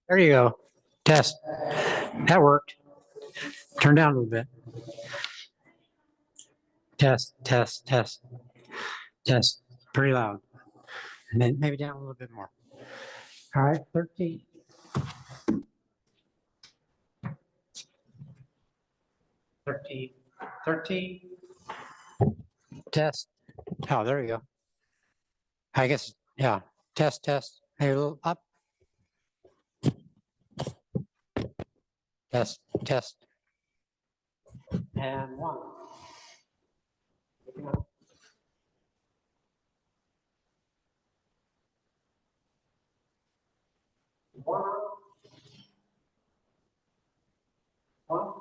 There you go. Test. That worked. Turn down a little bit. Test, test, test, test. Pretty loud. And then maybe down a little bit more. All right, 13. 13. 13. Test. Oh, there you go. I guess, yeah. Test, test. Maybe a little up. Test, test. And one. One. One.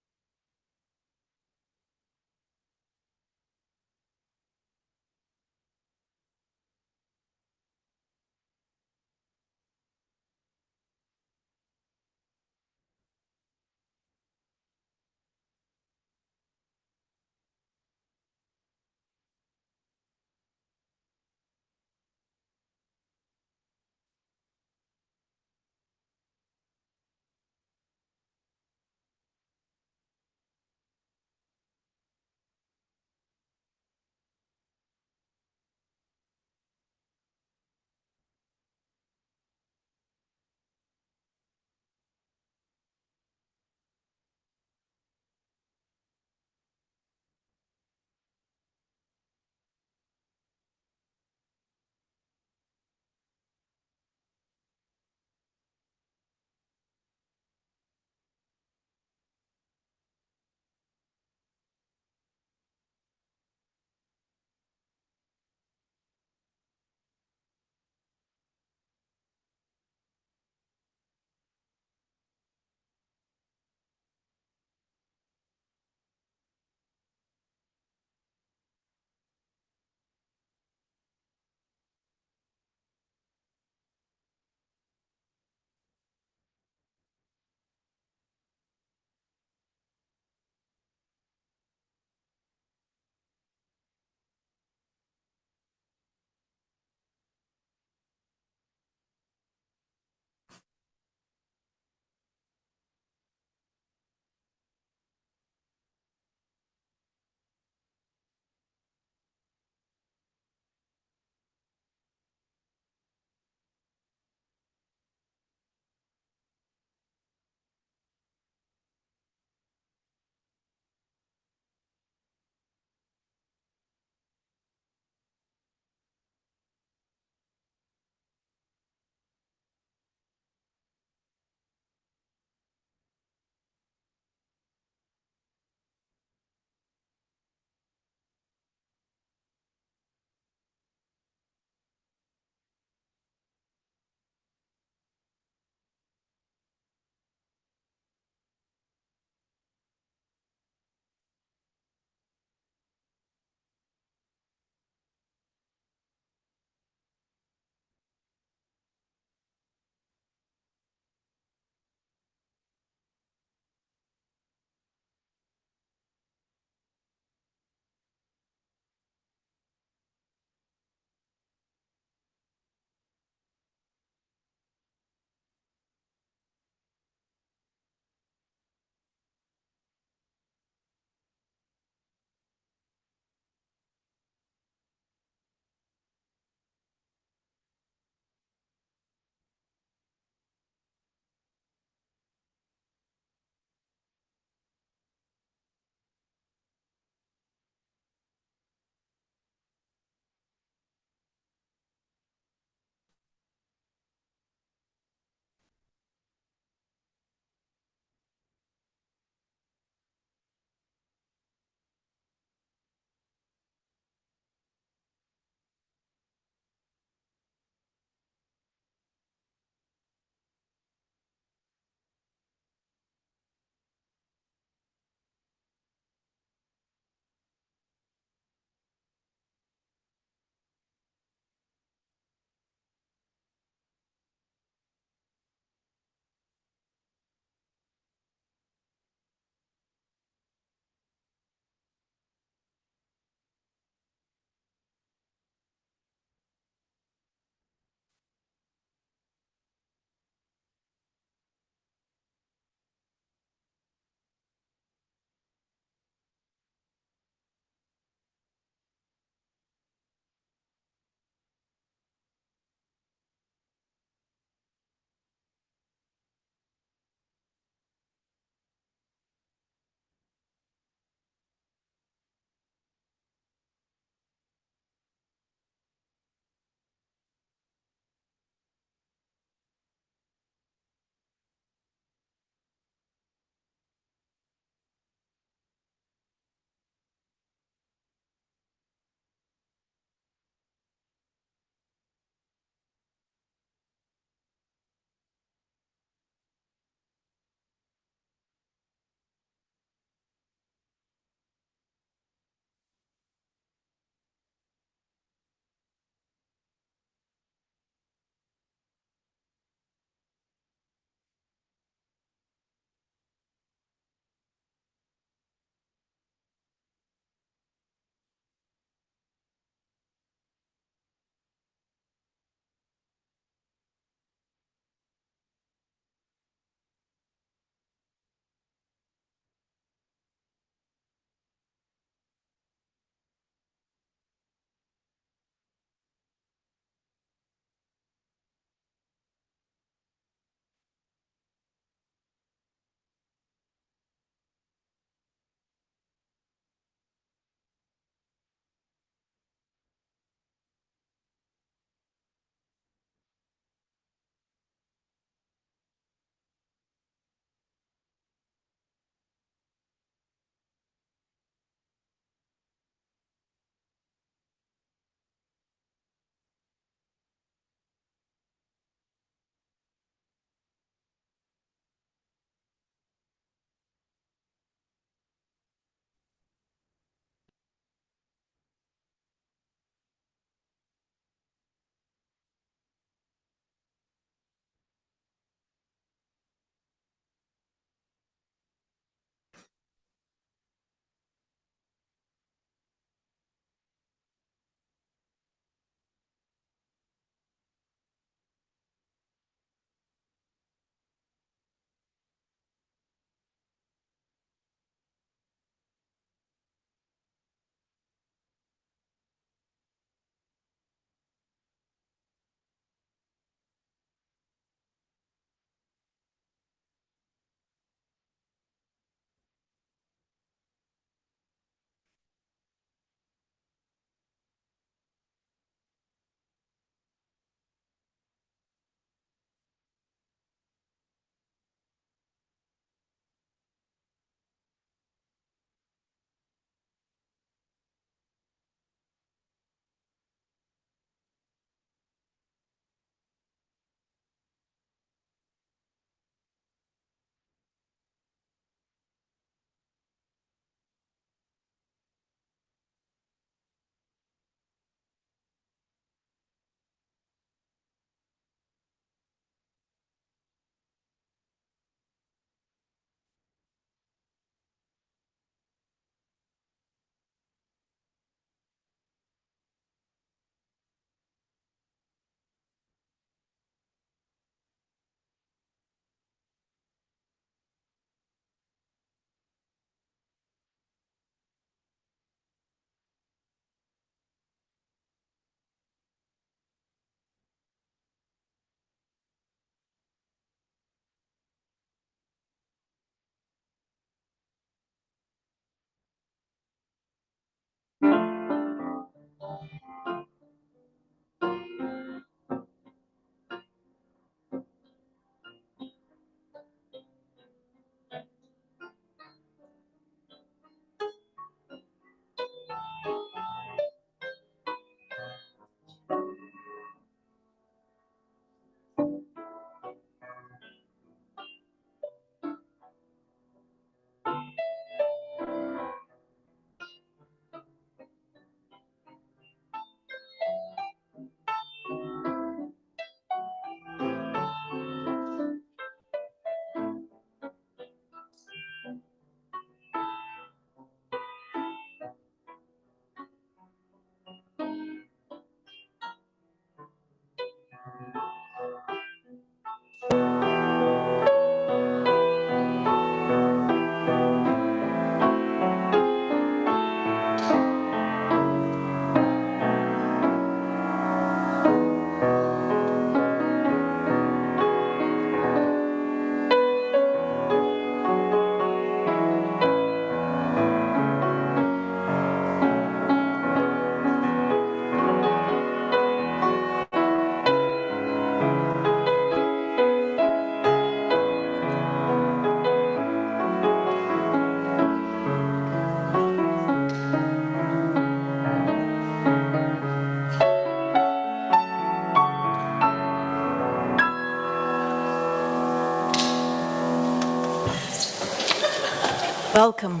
Welcome.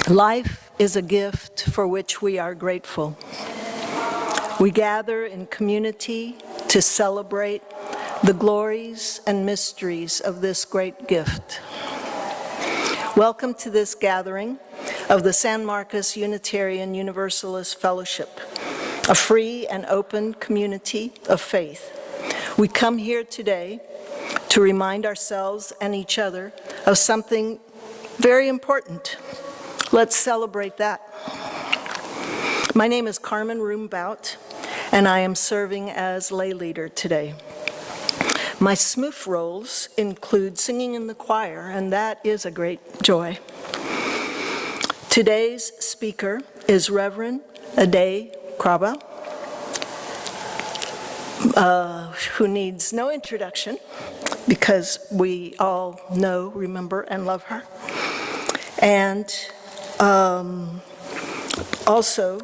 Life is a gift for which we are grateful. We gather in community to celebrate the glories and mysteries of this great gift. Welcome to this gathering of the San Marcos Unitarian Universalist Fellowship, a free and open community of faith. We come here today to remind ourselves and each other of something very important. Let's celebrate that. My name is Carmen Roombout, and I am serving as lay leader today. My smoof roles include singing in the choir, and that is a great joy. Today's speaker is Rev Addae Kraba, who needs no introduction because we all know, remember, and love her. And also,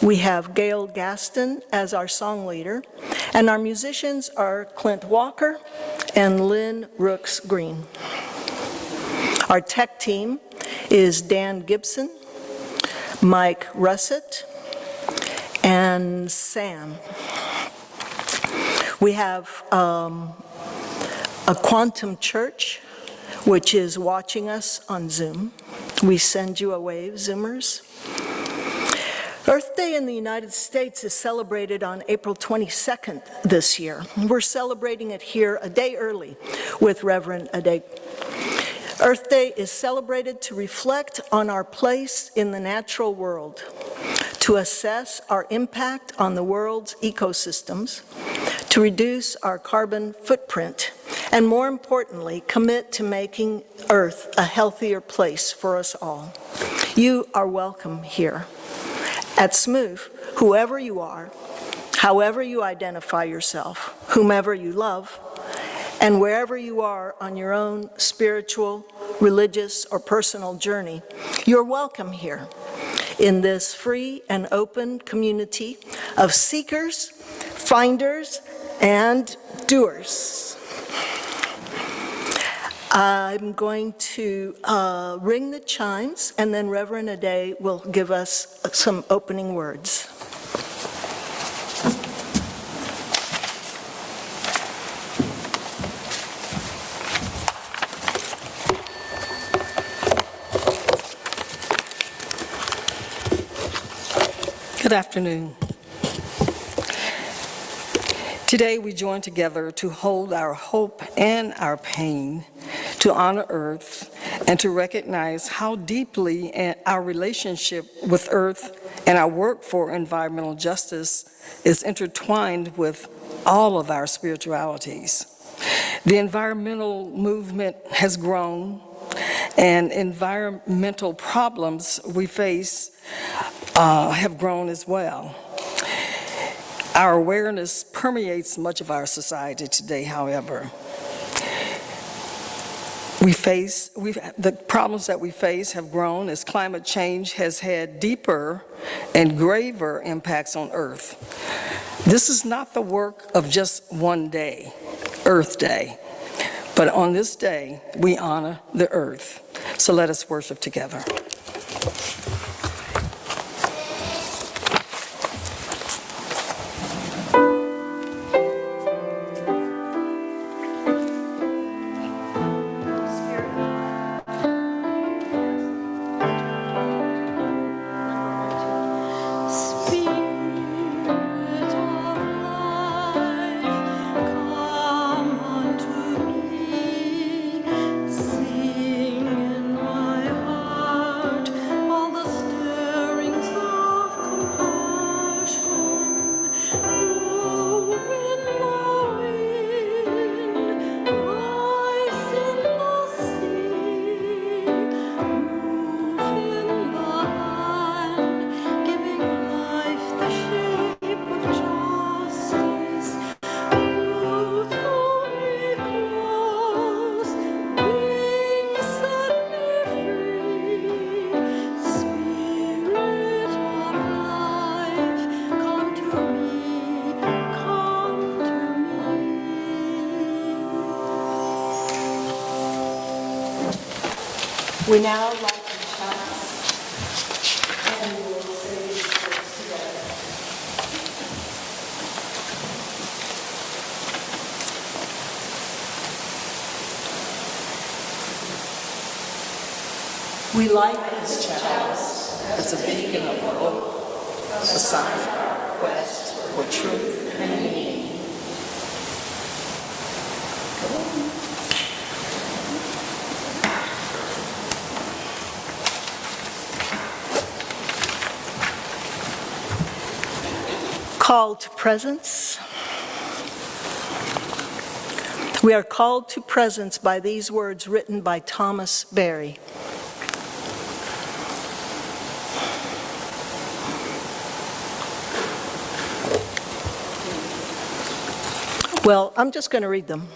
we have Gail Gaston as our song leader, and our musicians are Clint Walker and Lynn Rooks Green. Our tech team is Dan Gibson, Mike Russett, and Sam. We have a quantum church, which is watching us on Zoom. We send you a wave, Zoomers. Earth Day in the United States is celebrated on April 22nd this year. We're celebrating it here a day early with Reverend Addae. Earth Day is celebrated to reflect on our place in the natural world, to assess our impact on the world's ecosystems, to reduce our carbon footprint, and more importantly, commit to making Earth a healthier place for us all. You are welcome here. At SMOOF, whoever you are, however you identify yourself, whomever you love, and wherever you are on your own spiritual, religious, or personal journey, you're welcome here in this free and open community of seekers, finders, and doers. I'm going to ring the chimes, and then Reverend Addae will give us some opening words. Good afternoon. Today we join together to hold our hope and our pain, to honor Earth, and to recognize how deeply our relationship with Earth and our work for environmental justice is intertwined with all of our spiritualities. The environmental movement has grown, and environmental problems we face have grown as well. Our awareness permeates much of our society today, however. The problems that we face have grown as climate change has had deeper and graver impacts on Earth. This is not the work of just one day, Earth Day, but on this day, we honor the Earth. So let us worship together. Sing in my heart all the We now light the chalice, and we will say these words together. We light this chalice as a beacon of hope, a sign of our quest for truth and meaning. Call to presence. We are called to presence by these words written by Thomas Berry. Well, I'm just going to read them.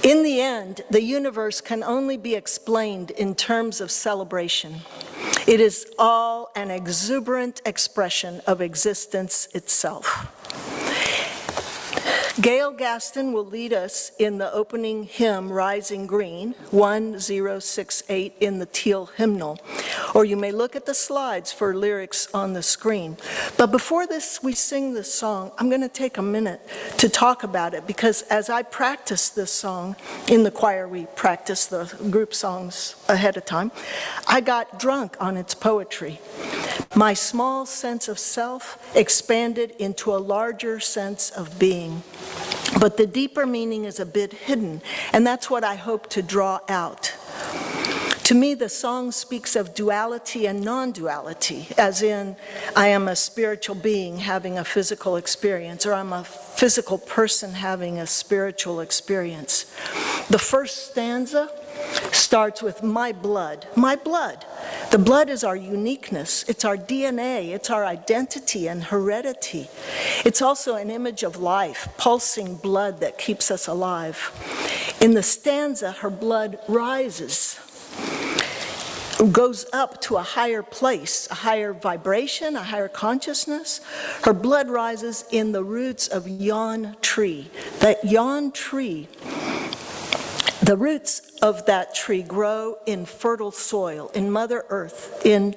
In the end, the universe can only be explained in terms of celebration. It is all an exuberant expression of existence itself. Gail Gaston will lead us in the opening hymn, Rising Green, 1068 in the Teal hymnal, or you may look at the slides for lyrics on the screen. But before we sing this song, I'm going to take a minute to talk about it, because as I practice this song in the choir, we practice the group songs ahead of time, I got drunk on its poetry. My small sense of self expanded into a larger sense of being. But the deeper meaning is a bit hidden, and that's what I hope to draw out. To me, the song speaks of duality and non-duality, as in, I am a spiritual being having a physical experience, or I'm a physical person having a spiritual experience. The first stanza starts with my blood. My blood. The blood is our uniqueness. It's our DNA. It's our identity and heredity. It's also an image of life, pulsing blood that keeps us alive. In the stanza, her blood rises, goes up to a higher place, a higher vibration, a higher consciousness. Her blood rises in the roots of yon tree. That yon tree, the roots of that tree grow in fertile soil, in Mother Earth, in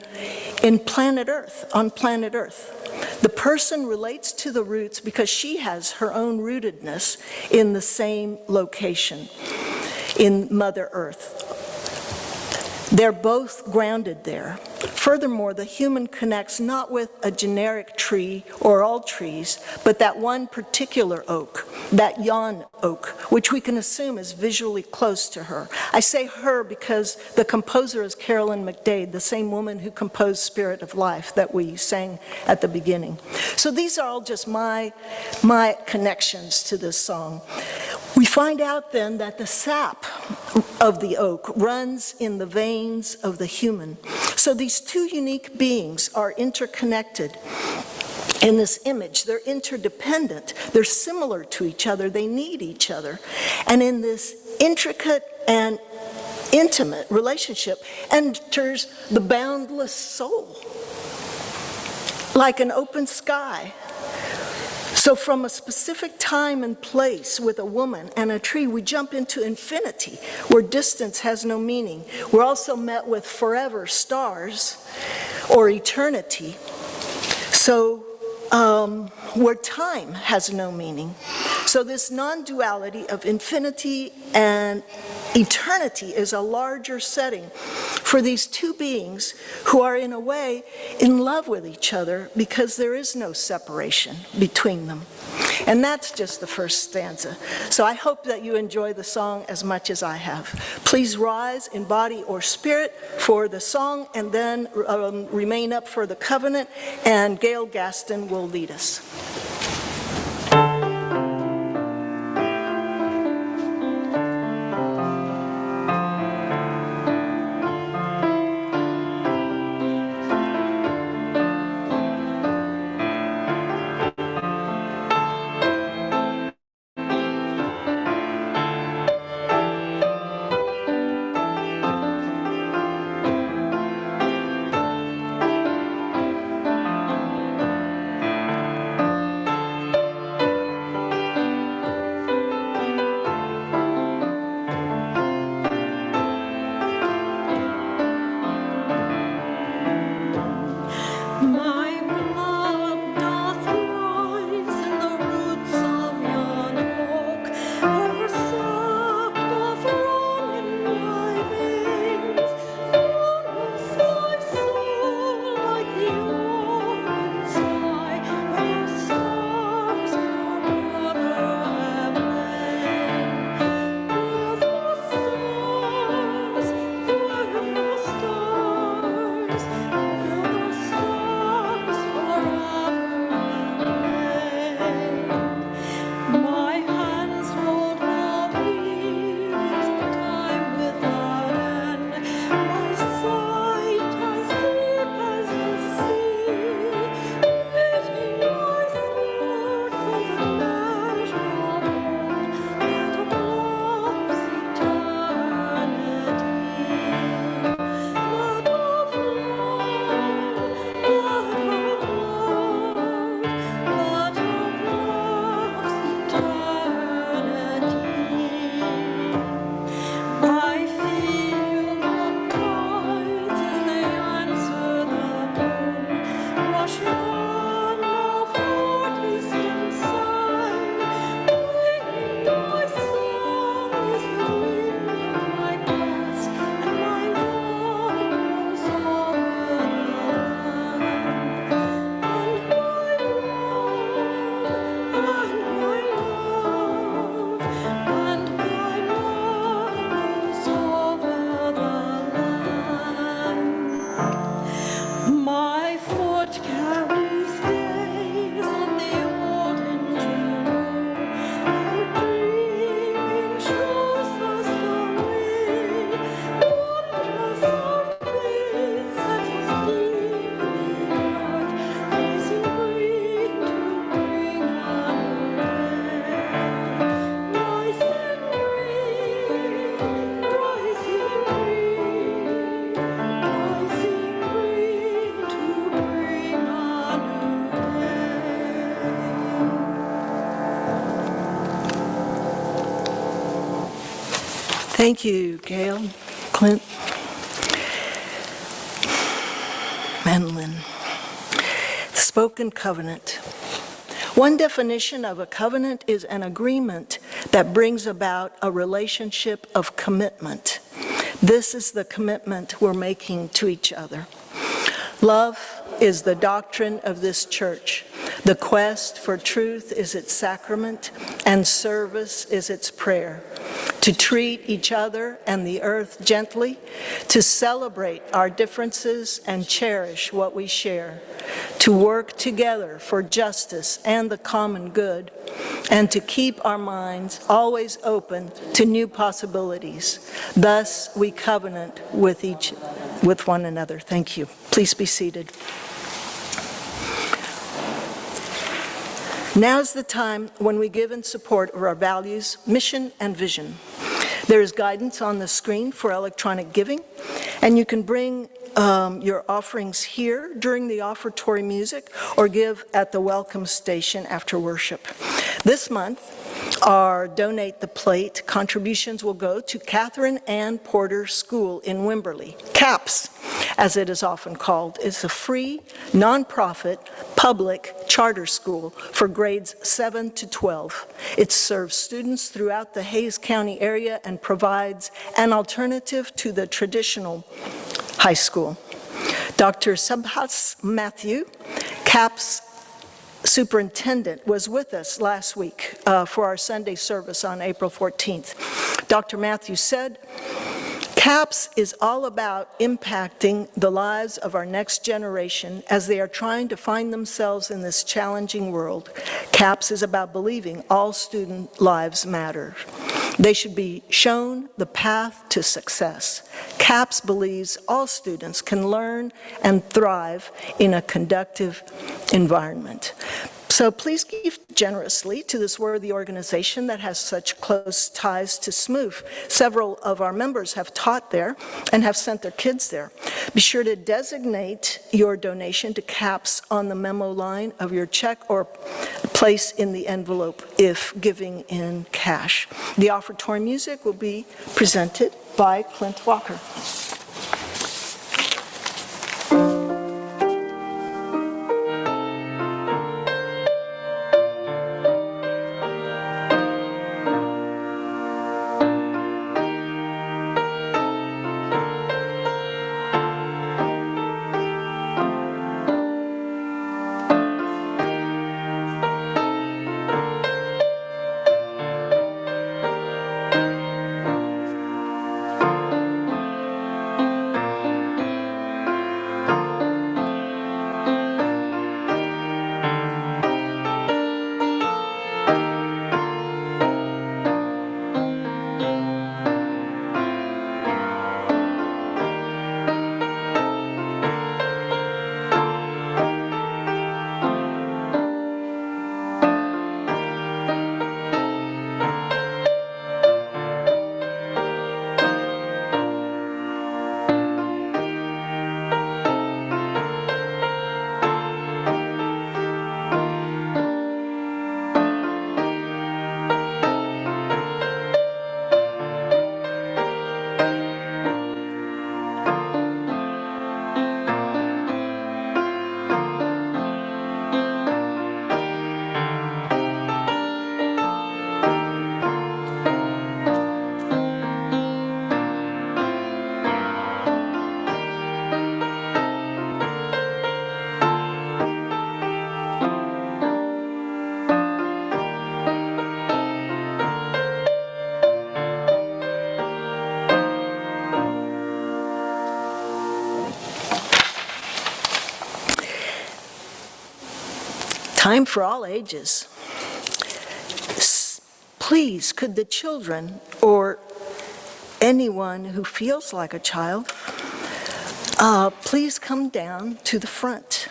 planet Earth, on planet Earth. The person relates to the roots because she has her own rootedness in the same location, in Mother Earth. They're both grounded there. Furthermore, the human connects not with a generic tree or all trees, but that one particular oak, that yon oak, which we can assume is visually close to her. I say her because the composer is Carolyn McDade, the same woman who composed Spirit of Life that we sang at the beginning. So these are all just my connections to this song. We find out then that the sap of the oak runs in the veins of the human. So these two unique beings are interconnected in this image. They're interdependent. They're similar to each other. They need each other. And in this intricate and intimate relationship enters the boundless soul, like an open sky. So from a specific time and place with a woman and a tree, we jump into infinity, where distance has no meaning. We're also met with forever stars, or eternity, so where time has no meaning. So this non-duality of infinity and eternity is a larger setting for these two beings who are in a way in love with each other because there is no separation between them. And that's just the first stanza. So I hope that you enjoy the song as much as I have. Please rise in body or spirit for the song, and then remain up for the covenant, and Gail Gaston will lead us. Thank you, Gail, Clint, and Lynn. Spoken covenant. One definition of a covenant is an agreement that brings about a relationship of commitment. This is the commitment we're making to each other. Love is the doctrine of this church. The quest for truth is its sacrament, and service is its prayer. To treat each other and the earth gently, to celebrate our differences and cherish what we share, to work together for justice and the common good, and to keep our minds always open to new possibilities. Thus, we covenant with one another. Thank you. Please be seated. Now's the time when we give in support of our values, mission, and vision. There is guidance on the screen for electronic giving, and you can bring your offerings here during the offertory music or give at the welcome station after worship. This month, our Donate the Plate contributions will go to Catherine Ann Porter School in Wimberley. CAPS, as it is often called, is a free, nonprofit, public charter school for grades 7 to 12. It serves students throughout the Hayes County area and provides an alternative to the traditional high school. Dr. Subhas Matthew, CAPS superintendent, was with us last week for our Sunday service on April 14th. Dr. Matthew said, CAPS is all about impacting the lives of our next generation as they are trying to find themselves in this challenging world. CAPS is about believing all student lives matter. They should be shown the path to success. CAPS believes all students can learn and thrive in a conducive environment. So please give generously to this worthy organization that has such close ties to SMOOF. Several of our members have taught there and have sent their kids there. Be sure to designate your donation to CAPS on the memo line of your check or place in the envelope if giving in cash. The offertory music will be presented by Clint Walker. Time for all ages. Please, could the children or anyone who feels like a child, please come down to the front.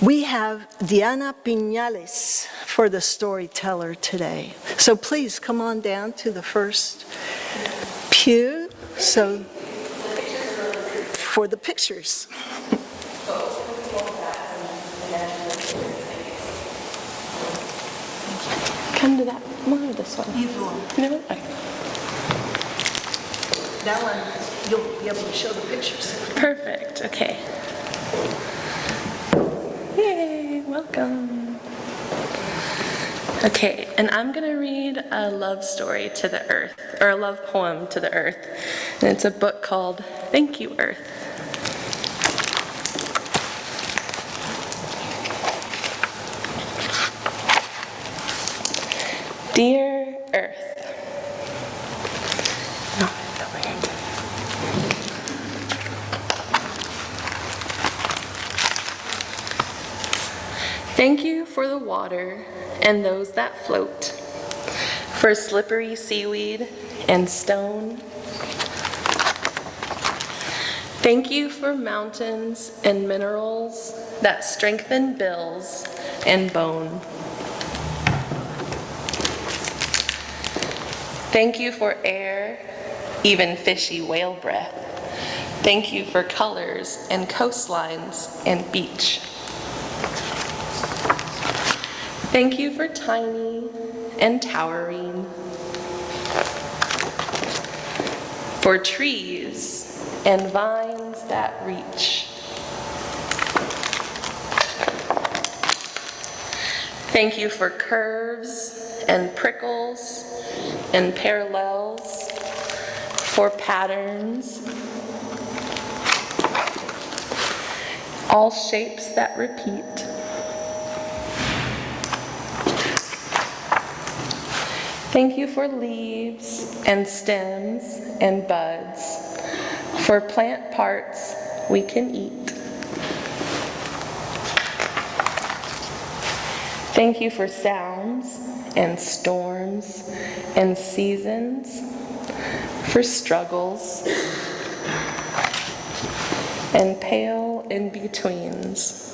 We have Diana Piñales for the storyteller today. So please come on down to the first pew for the pictures. Come to that one or this one? Either one. You know what? that one, you'll be able to show the pictures. Perfect, okay. Yay, welcome. Okay, and I'm gonna read a love story to the earth, or a love poem to the earth. And it's a book called Thank You, Earth. Dear Earth. No, it's over here. Thank you for the water and those that float, for slippery seaweed and stone. Thank you for mountains and minerals that strengthen bills and bone. Thank you for air, even fishy whale breath. Thank you for colors and coastlines and beach. Thank you for tiny and towering, for trees and vines that reach. Thank you for curves and prickles and parallels, for patterns, all shapes that repeat. Thank you for leaves and stems and buds, for plant parts we can eat. Thank you for sounds and storms and seasons, for struggles and pale in-betweens.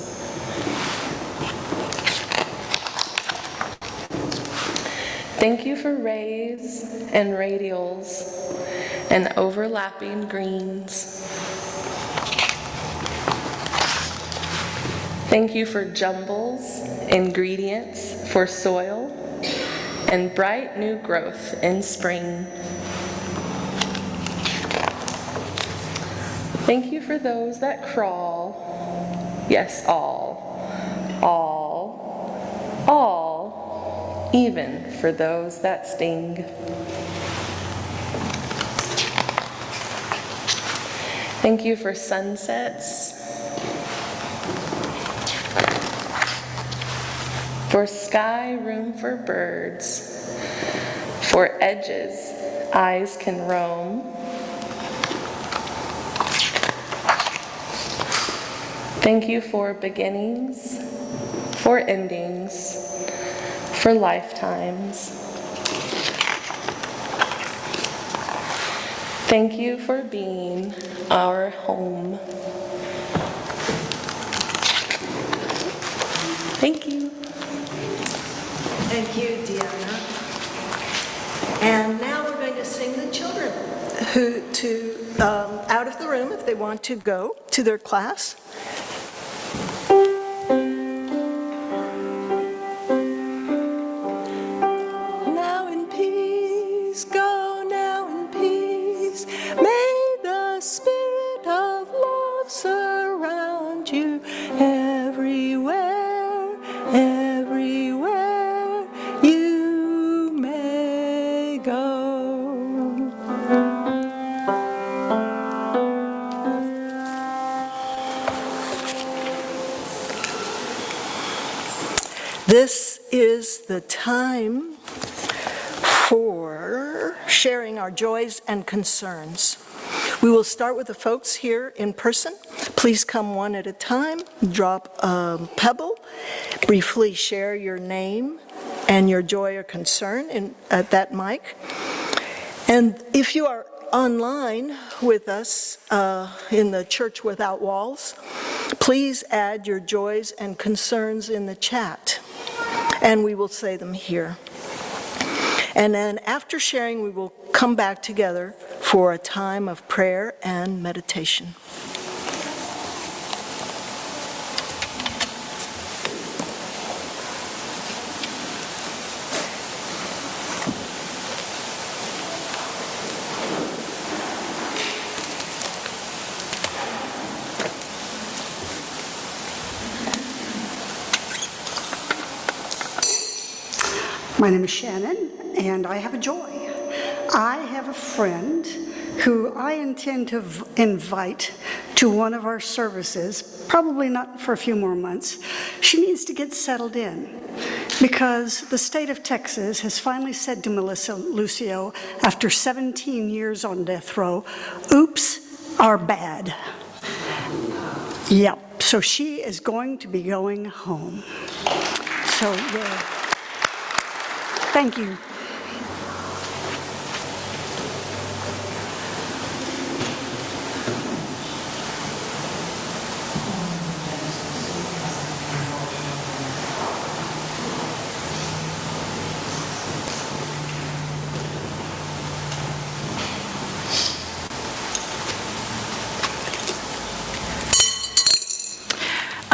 Thank you for rays and radials and overlapping greens. Thank you for jumbles, ingredients for soil, and bright new growth in spring. Thank you for those that crawl, yes, all, even for those that sting. Thank you for sunsets, for sky room for birds, for edges eyes can roam. Thank you for beginnings, for endings, for lifetimes. Thank you for being our home. Thank you. Thank you, Deanna. And now we're going to sing the children out of the room if they want to go to their class. Now in peace, go now in peace. May the spirit of love surround you everywhere, everywhere you may go. This is the time for sharing our joys and concerns. We will start with the folks here in person. Please come one at a time, drop a pebble, briefly share your name and your joy or concern at that mic. And if you are online with us in the Church Without Walls, please add your joys and concerns in the chat, and we will say them here. And then after sharing, we will come back together for a time of prayer and meditation. My name is Shannon, and I have a joy. I have a friend who I intend to invite to one of our services, probably not for a few more months. She needs to get settled in because the state of Texas has finally said to Melissa Lucio, after 17 years on death row, oops, are bad. Yep, so she is going to be going home. So, yeah. Thank you.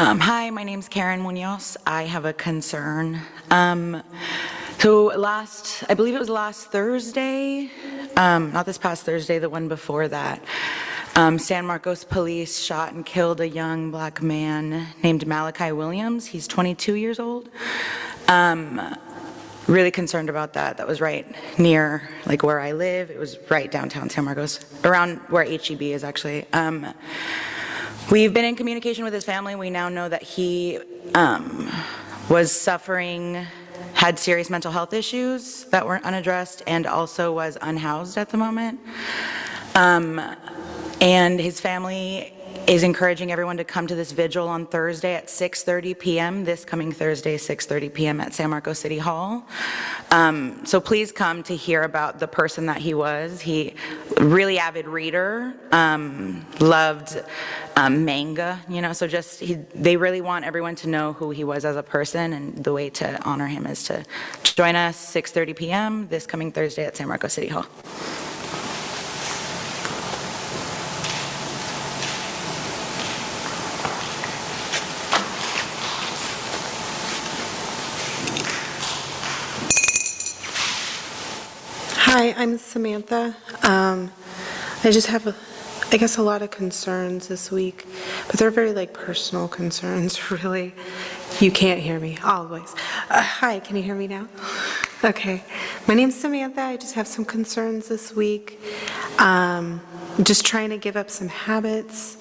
Hi, my name's Karen Munoz. I have a concern. I believe it was last Thursday, not this past Thursday, the one before that, San Marcos police shot and killed a young black man named Malachi Williams. He's 22 years old. Really concerned about that. That was right near like where I live. It was right downtown San Marcos, around where HEB is actually. We've been in communication with his family. We now know that he was suffering, had serious mental health issues that weren't unaddressed, and also was unhoused at the moment. And his family is encouraging everyone to come to this vigil on Thursday at 6:30 p.m., this coming Thursday, 6:30 p.m. at San Marcos City Hall. So please come to hear about the person that he was. He, really avid reader, loved manga, so they really want everyone to know who he was as a person, and the way to honor him is to join us 6:30 p.m. this coming Thursday at San Marcos City Hall. Hi, I'm Samantha. I just have, I guess, a lot of concerns this week, but they're very personal concerns, really. You can't hear me, always. Hi, can you hear me now? Okay. My name's Samantha. I just have some concerns this week. Just trying to give up some habits.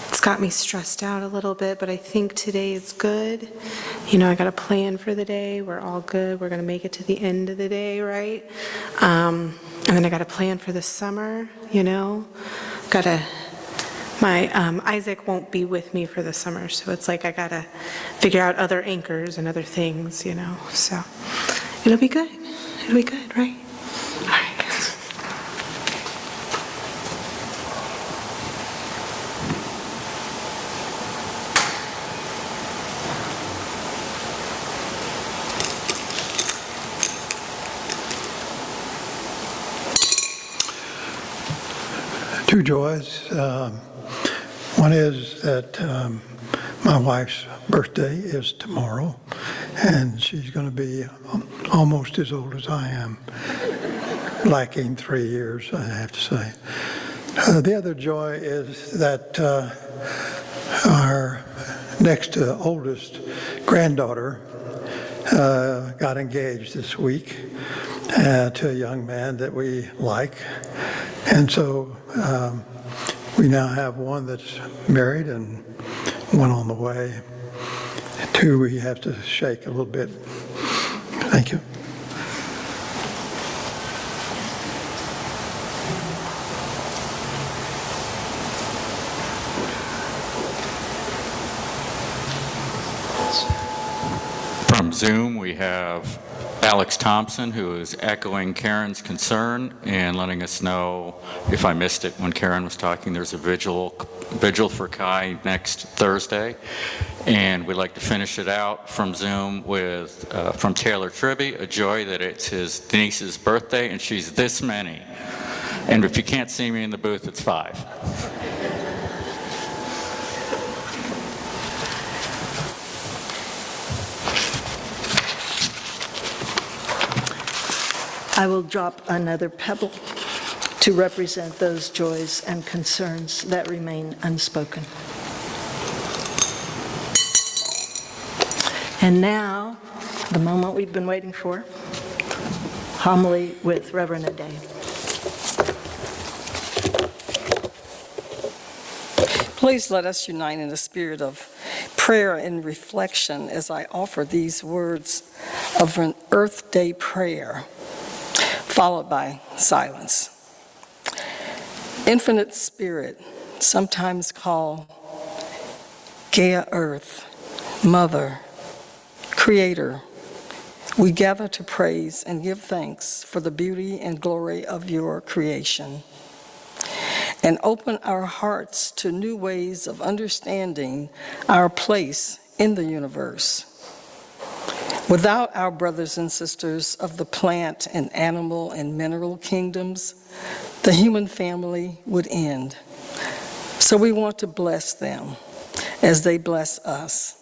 It's got me stressed out a little bit, but I think today is good. I got a plan for the day. We're all good. We're going to make it to the end of the day, right? And then I got a plan for the summer, My Isaac won't be with me for the summer, so it's like I got to figure out other anchors and other things, So it'll be good. It'll be good, right? All right. Two joys. One is that my wife's birthday is tomorrow, and she's going to be almost as old as I am, lacking 3 years, I have to say. The other joy is that our next oldest granddaughter got engaged this week to a young man that we like. And so we now have one that's married and one on the way. Two we have to shake a little bit. Thank you. From Zoom, we have Alex Thompson, who is echoing Karen's concern and letting us know, if I missed it when Karen was talking, there's a vigil for Kai next Thursday. And we'd like to finish it out from Zoom with, from Taylor Tribby, a joy that it's his niece's birthday, and she's this many. And if you can't see me in the booth, it's 5. I will drop another pebble to represent those joys and concerns that remain unspoken. And now, the moment we've been waiting for. homily with Reverend Addae. Please let us unite in a spirit of prayer and reflection as I offer these words of an Earth Day prayer, followed by silence. Infinite Spirit, sometimes called Gaia Earth, Mother, Creator, we gather to praise and give thanks for the beauty and glory of your creation, and open our hearts to new ways of understanding our place in the universe. Without our brothers and sisters of the plant and animal and mineral kingdoms, the human family would end. So we want to bless them as they bless us.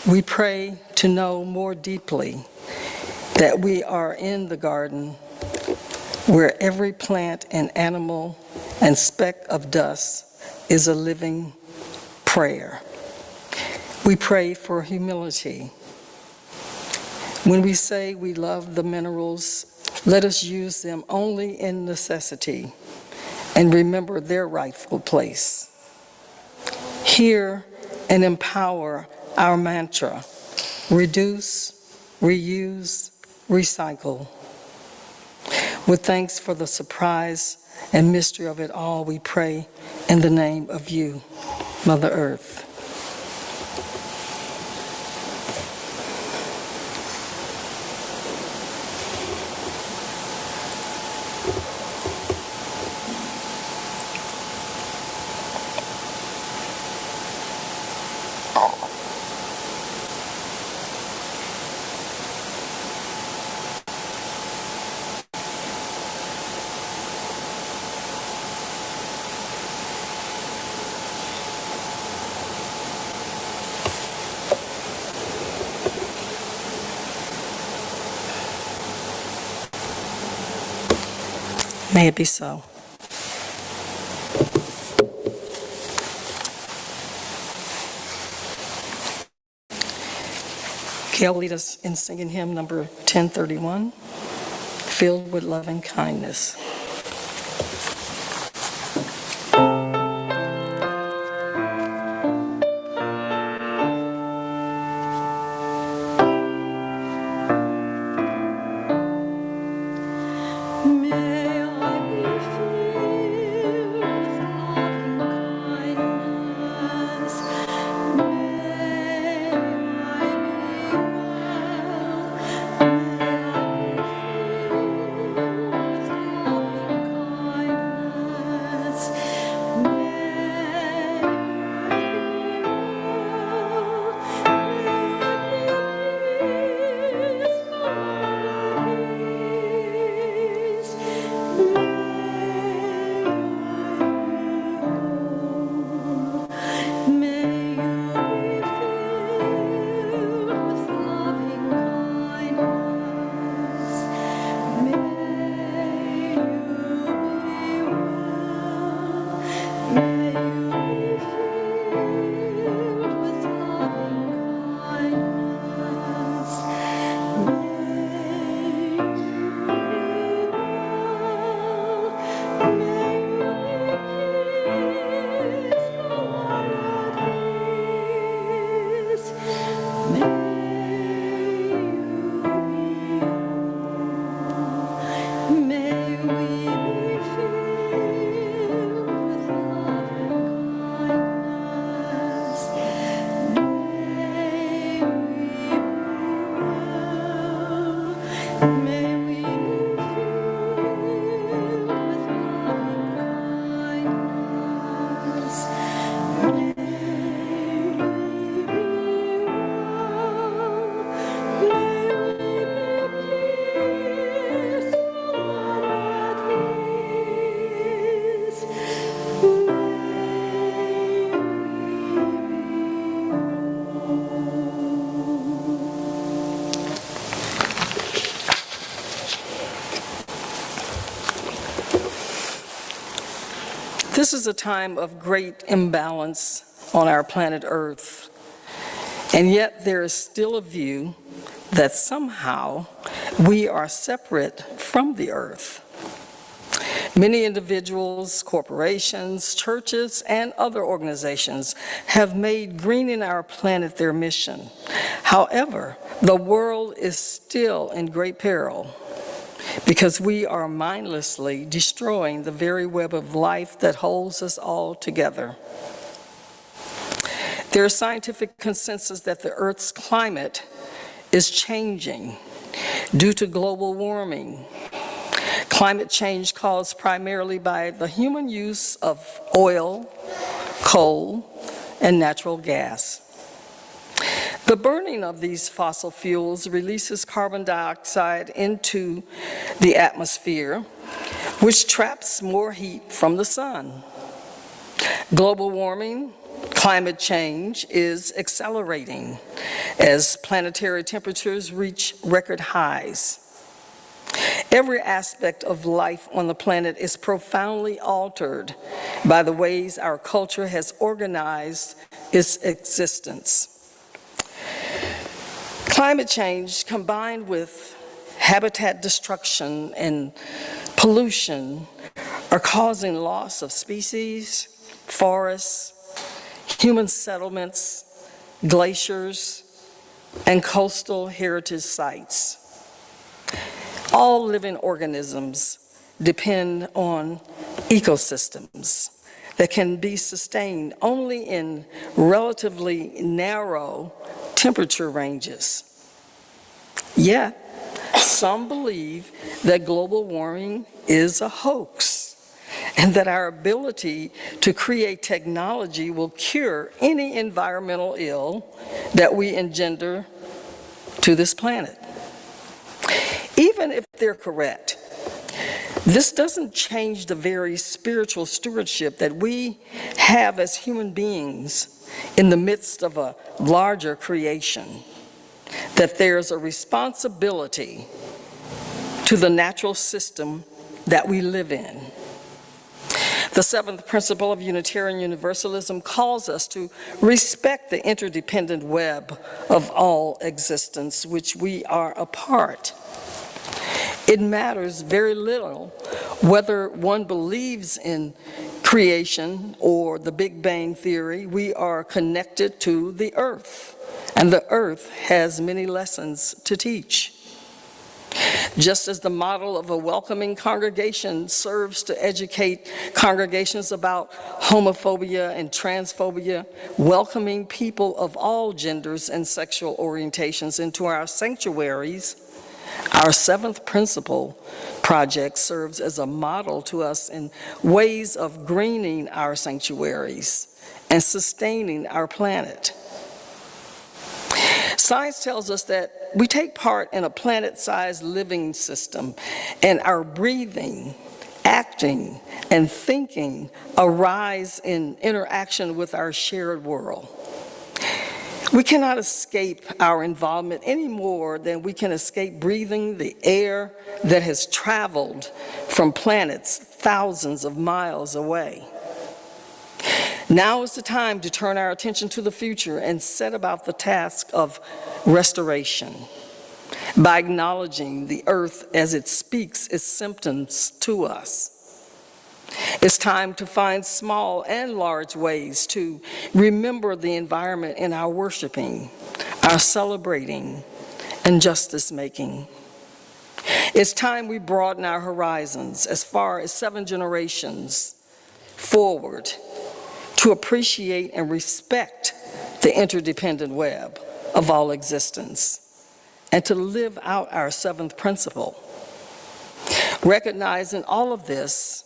We pray to know more deeply that we are in the garden where every plant and animal and speck of dust is a living prayer. We pray for humility. When we say we love the minerals, let us use them only in necessity and remember their rightful place. Hear and empower our mantra: reduce, reuse, recycle. With thanks for the surprise and mystery of it all, we pray in the name of you, Mother Earth. May it be so. Gail, lead us in singing hymn number 1031, Filled with Loving Kindness. This is a time of great imbalance on our planet Earth, and yet there is still a view that somehow We are separate from the earth. Many individuals, corporations, churches, and other organizations have made greening our planet their mission. However, the world is still in great peril because we are mindlessly destroying the very web of life that holds us all together. There is scientific consensus that the Earth's climate is changing due to global warming. Climate change caused primarily by the human use of oil, coal, and natural gas. The burning of these fossil fuels releases carbon dioxide into the atmosphere, which traps more heat from the sun. Global warming, climate change is accelerating as planetary temperatures reach record highs. Every aspect of life on the planet is profoundly altered by the ways our culture has organized its existence. Climate change, combined with habitat destruction and pollution, are causing loss of species, forests, human settlements, glaciers, and coastal heritage sites. All living organisms depend on ecosystems that can be sustained only in relatively narrow temperature ranges. Yet, some believe that global warming is a hoax and that our ability to create technology will cure any environmental ill that we engender to this planet. Even if they're correct, this doesn't change the very spiritual stewardship that we have as human beings in the midst of a larger creation, that there's a responsibility to the natural system that we live in. The seventh principle of Unitarian Universalism calls us to respect the interdependent web of all existence, which we are a part. It matters very little whether one believes in creation or the Big Bang Theory. We are connected to the earth, and the earth has many lessons to teach. Just as the model of a welcoming congregation serves to educate congregations about homophobia and transphobia, welcoming people of all genders and sexual orientations into our sanctuaries, our seventh principle project serves as a model to us in ways of greening our sanctuaries and sustaining our planet. Science tells us that we take part in a planet-sized living system, and our breathing, acting, and thinking arise in interaction with our shared world. We cannot escape our involvement any more than we can escape breathing the air that has traveled from planets thousands of miles away. Now is the time to turn our attention to the future and set about the task of restoration by acknowledging the earth as it speaks its symptoms to us. It's time to find small and large ways to remember the environment in our worshiping, our celebrating, and justice-making. It's time we broaden our horizons as far as 7 generations forward to appreciate and respect the interdependent web of all existence and to live out our seventh principle. Recognizing all of this,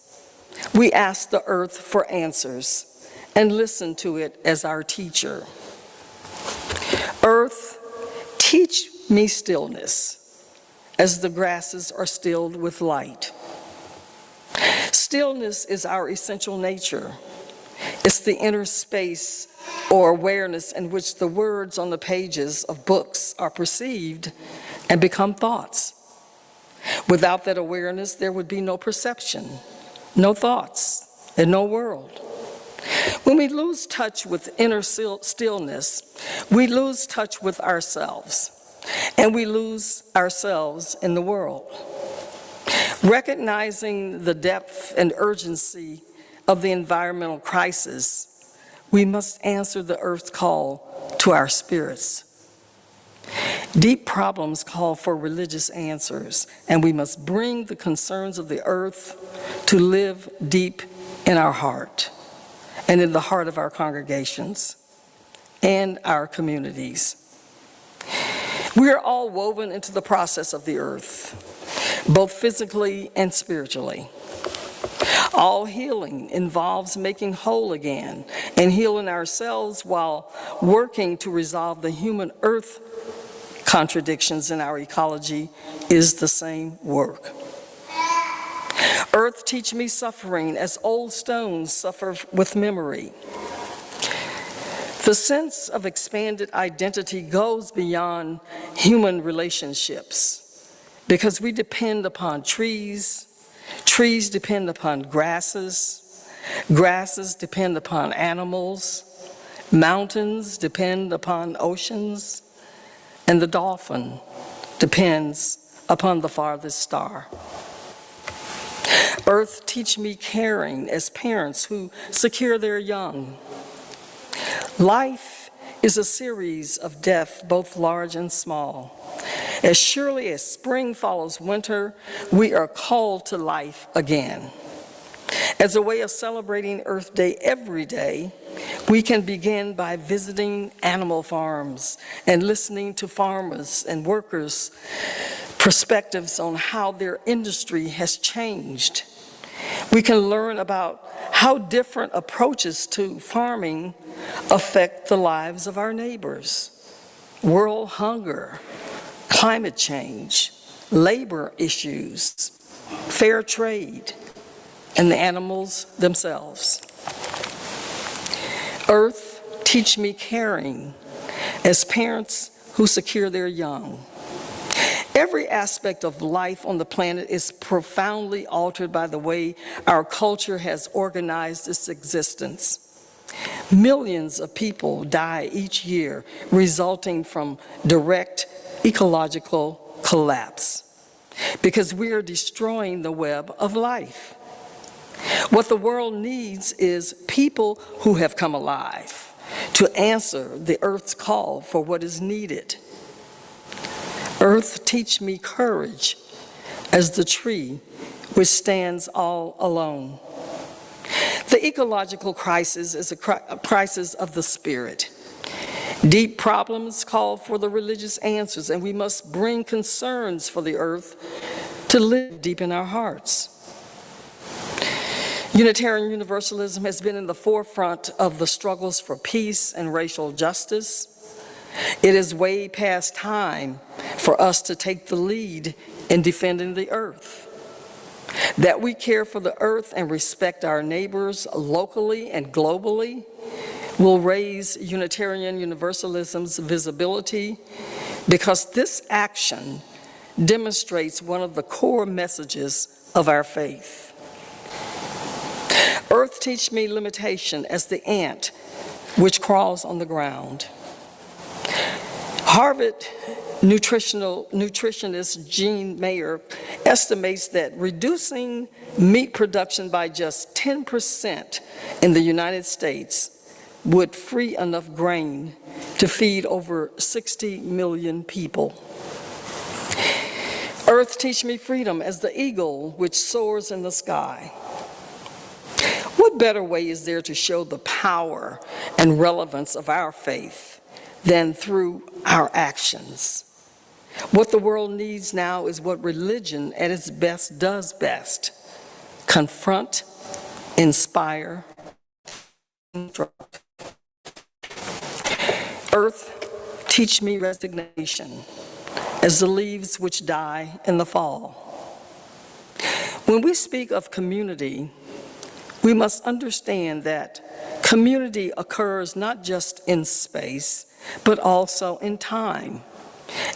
we ask the earth for answers and listen to it as our teacher. Earth, teach me stillness as the grasses are stilled with light. Stillness is our essential nature. It's the inner space or awareness in which the words on the pages of books are perceived and become thoughts. Without that awareness, there would be no perception, no thoughts, and no world. When we lose touch with inner stillness, we lose touch with ourselves. and we lose ourselves in the world. Recognizing the depth and urgency of the environmental crisis, we must answer the earth's call to our spirits. Deep problems call for religious answers, and we must bring the concerns of the earth to live deep in our heart and in the heart of our congregations and our communities. We are all woven into the process of the earth, both physically and spiritually. All healing involves making whole again and healing ourselves while working to resolve the human earth contradictions in our ecology is the same work. Earth, teach me suffering as old stones suffer with memory. The sense of expanded identity goes beyond human relationships because we depend upon trees, trees depend upon grasses, grasses depend upon animals, mountains depend upon oceans, and the dolphin depends upon the farthest star. Earth, teach me caring as parents who secure their young. Life is a series of death, both large and small. As surely as spring follows winter, we are called to life again. As a way of celebrating Earth Day every day, we can begin by visiting animal farms and listening to farmers and workers' perspectives on how their industry has changed. We can learn about how different approaches to farming affect the lives of our neighbors. World hunger, climate change, labor issues, fair trade, and the animals themselves. Earth, teach me caring as parents who secure their young. Every aspect of life on the planet is profoundly altered by the way our culture has organized its existence. Millions of people die each year, resulting from direct ecological collapse, because we are destroying the web of life. What the world needs is people who have come alive to answer the earth's call for what is needed. Earth, teach me courage as the tree which stands all alone. The ecological crisis is a crisis of the spirit. Deep problems call for the religious answers, and we must bring concerns for the earth to live deep in our hearts. Unitarian Universalism has been in the forefront of the struggles for peace and racial justice. It is way past time for us to take the lead in defending the earth. That we care for the earth and respect our neighbors locally and globally will raise Unitarian Universalism's visibility, because this action demonstrates one of the core messages of our faith. Earth, teach me limitation as the ant which crawls on the ground. Harvard nutritionist Jean Mayer estimates that reducing meat production by just 10% in the United States would free enough grain to feed over 60 million people. Earth, teach me freedom as the eagle which soars in the sky. What better way is there to show the power and relevance of our faith than through our actions? What the world needs now is what religion at its best does best: confront, inspire, instruct. Earth, teach me resignation as the leaves which die in the fall. When we speak of community, we must understand that community occurs not just in space, but also in time,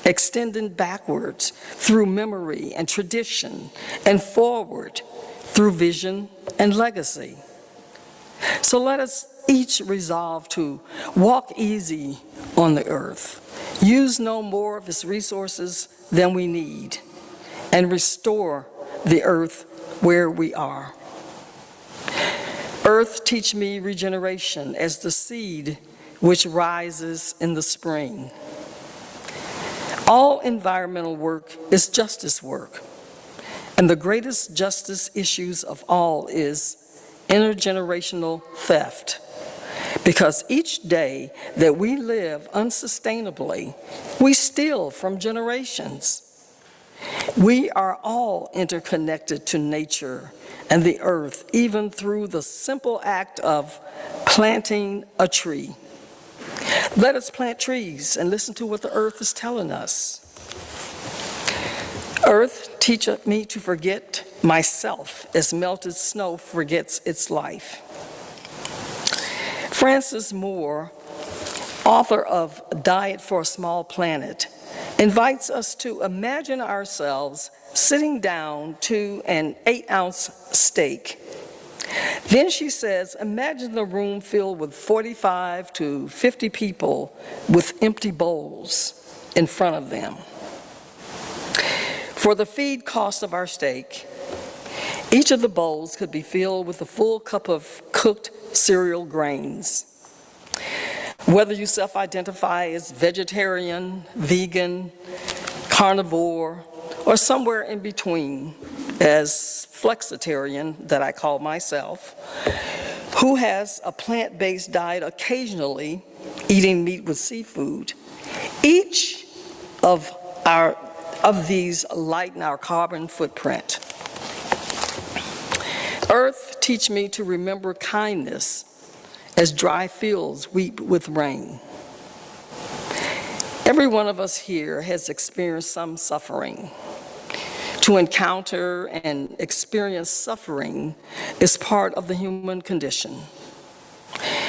extending backwards through memory and tradition, and forward through vision and legacy. So let us each resolve to walk easy on the earth, use no more of its resources than we need, and restore the earth where we are. Earth, teach me regeneration as the seed which rises in the spring. All environmental work is justice work, and the greatest justice issues of all is intergenerational theft. Because each day that we live unsustainably, we steal from generations. We are all interconnected to nature and the earth, even through the simple act of planting a tree. Let us plant trees and listen to what the earth is telling us. Earth, teach me to forget myself as melted snow forgets its life. Francis Moore, author of Diet for a Small Planet, invites us to imagine ourselves sitting down to an 8-ounce steak. Then she says, imagine the room filled with 45 to 50 people with empty bowls in front of them. For the feed cost of our steak, each of the bowls could be filled with a full cup of cooked cereal grains. Whether you self-identify as vegetarian, vegan, carnivore, or somewhere in between, as flexitarian that I call myself, who has a plant-based diet occasionally eating meat with seafood, each of these lighten our carbon footprint. Earth, teach me to remember kindness as dry fields weep with rain. Every one of us here has experienced some suffering. To encounter and experience suffering is part of the human condition.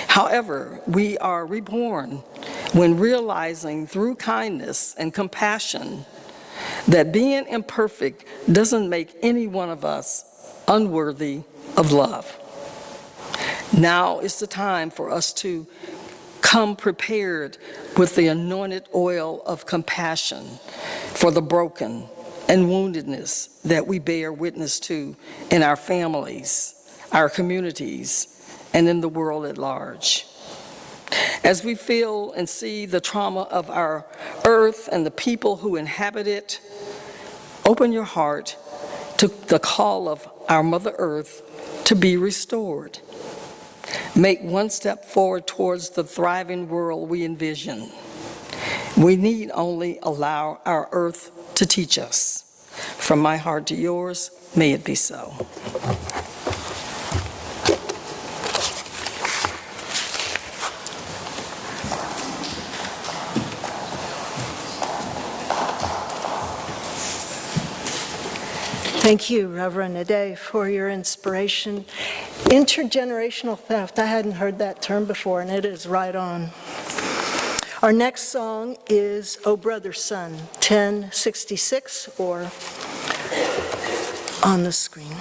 However, we are reborn when realizing through kindness and compassion that being imperfect doesn't make any one of us unworthy of love. Now is the time for us to come prepared with the anointed oil of compassion for the broken and woundedness that we bear witness to in our families, our communities, and in the world at large. As we feel and see the trauma of our earth and the people who inhabit it, open your heart to the call of our Mother Earth to be restored. Make one step forward towards the thriving world we envision. We need only allow our earth to teach us. From my heart to yours, may it be so. Thank you, Reverend Addae, for your inspiration. Intergenerational theft, I hadn't heard that term before, and it is right on. Our next song is "Oh Brother Sun," 1066, or on the screen.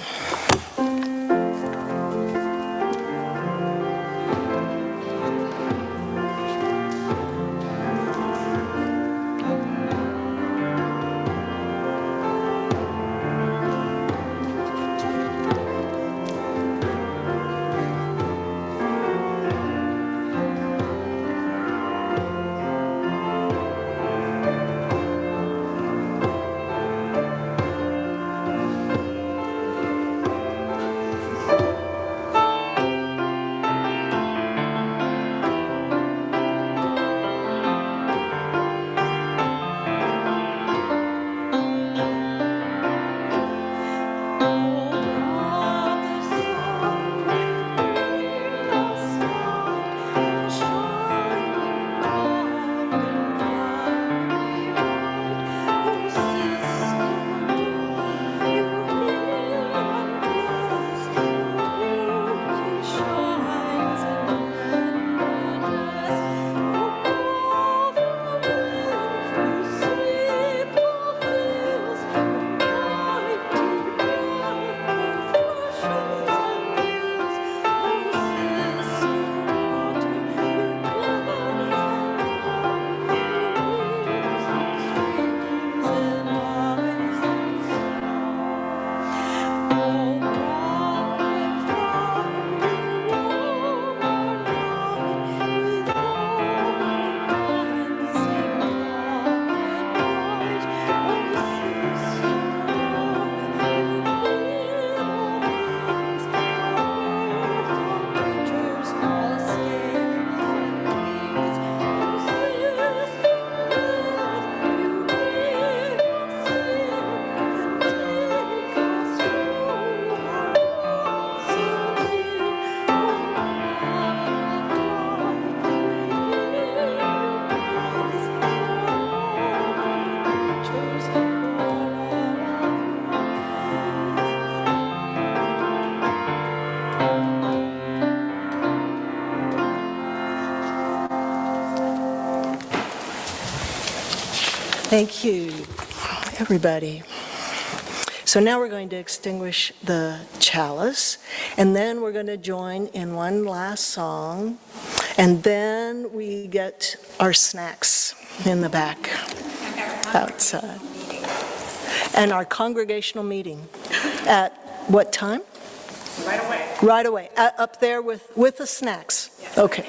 Thank you, everybody. So now we're going to extinguish the chalice, and then we're going to join in one last song, and then we get our snacks in the back outside. And our congregational meeting at what time? Right away. Right away, up there with the snacks? Yes. Okay.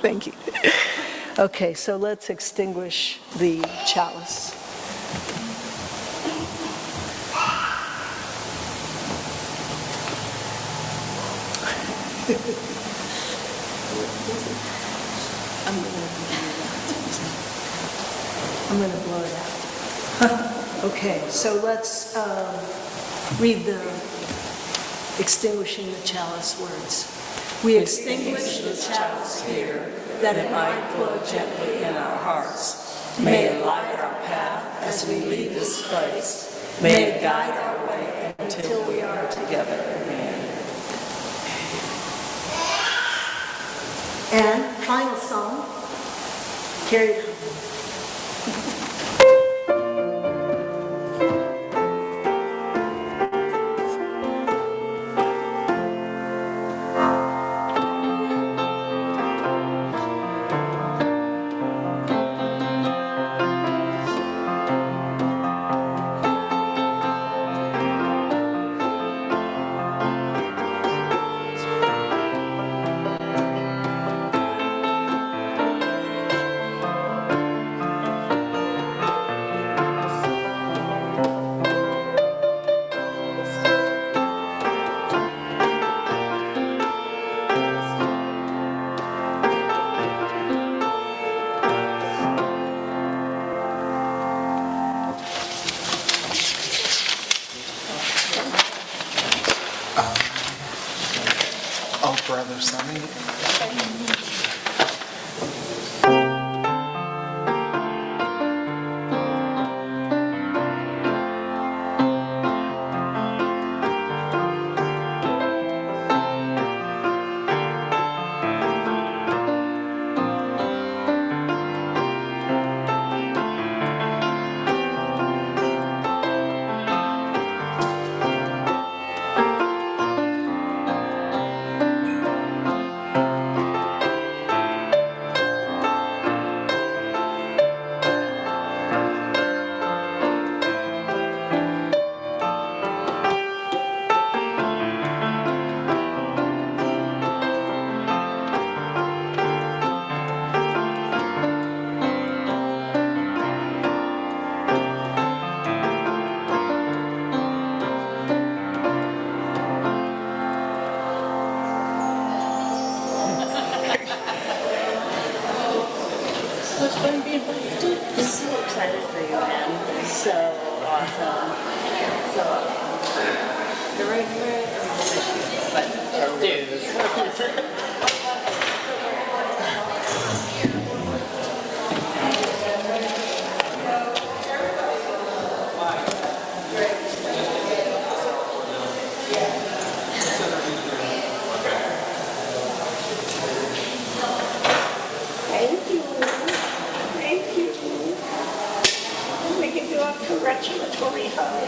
Thank you. Okay, so let's extinguish the chalice. I'm going to blow it out. Okay, so let's read the extinguishing the chalice words. We extinguish the chalice here, that it might flow gently in our hearts. May it light our path as we leave this place. May it guide our way until we are together again. And final song, carry it home. Brother Sonny. So excited for you, man. So awesome. So awesome. You're right, but dude. Congratulatory hug.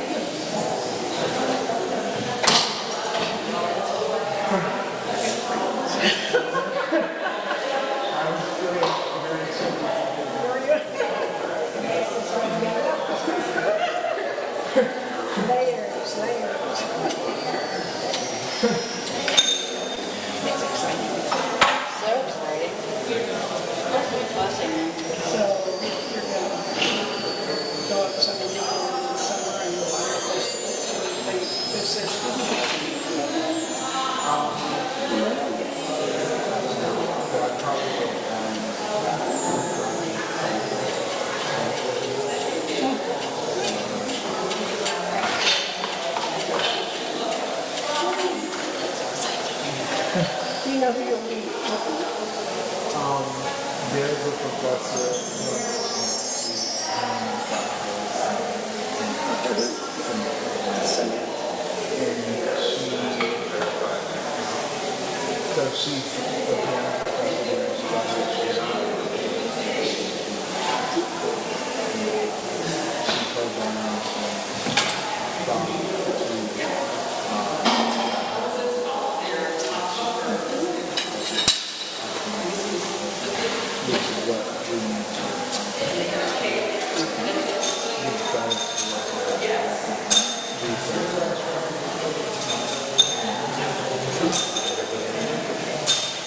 There's a professor.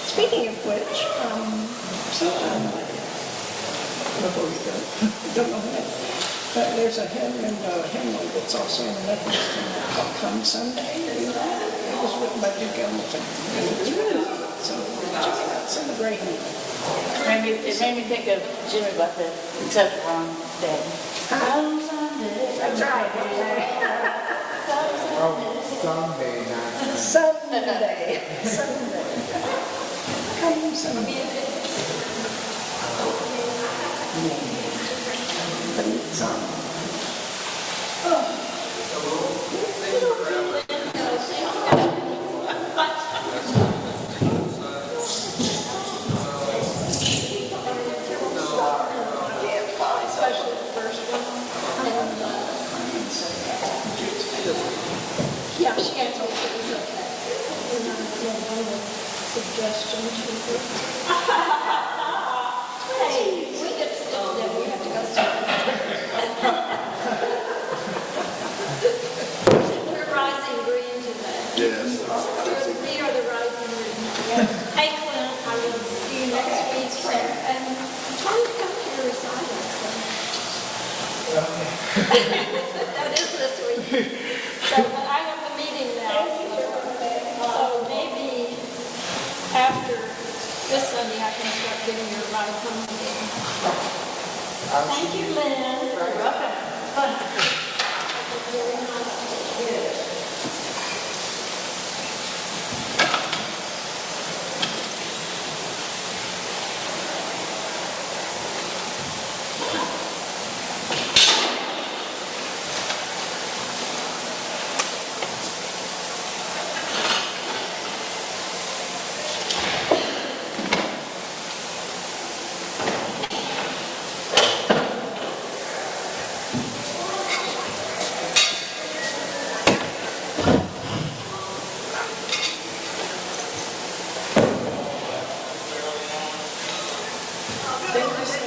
Speaking of which, sometime before we go, don't know when, but there's a hymnal that's also in the Methodist called Come Sunday. You know, it was written by Duke Ellington. So check it out. It's in the great hymnal. It made me think of Jimmy Buffett, except wrong day. Come Sunday. That's right. Someday, not Sunday. Sunday. Come Sunday. But it's Especially the first one. yeah, she had told me it was okay. And I had a suggestion to her. Hey, we get still that we have to go We're rising green today. Yes. We are the rising green. Hey, Clint, I will see you next week. And try to come to your recital. That is this week. So I have a meeting now. So maybe after this Sunday, I can start getting your ride home again. Thank you, Lynn. You're welcome. Very nice. Fingers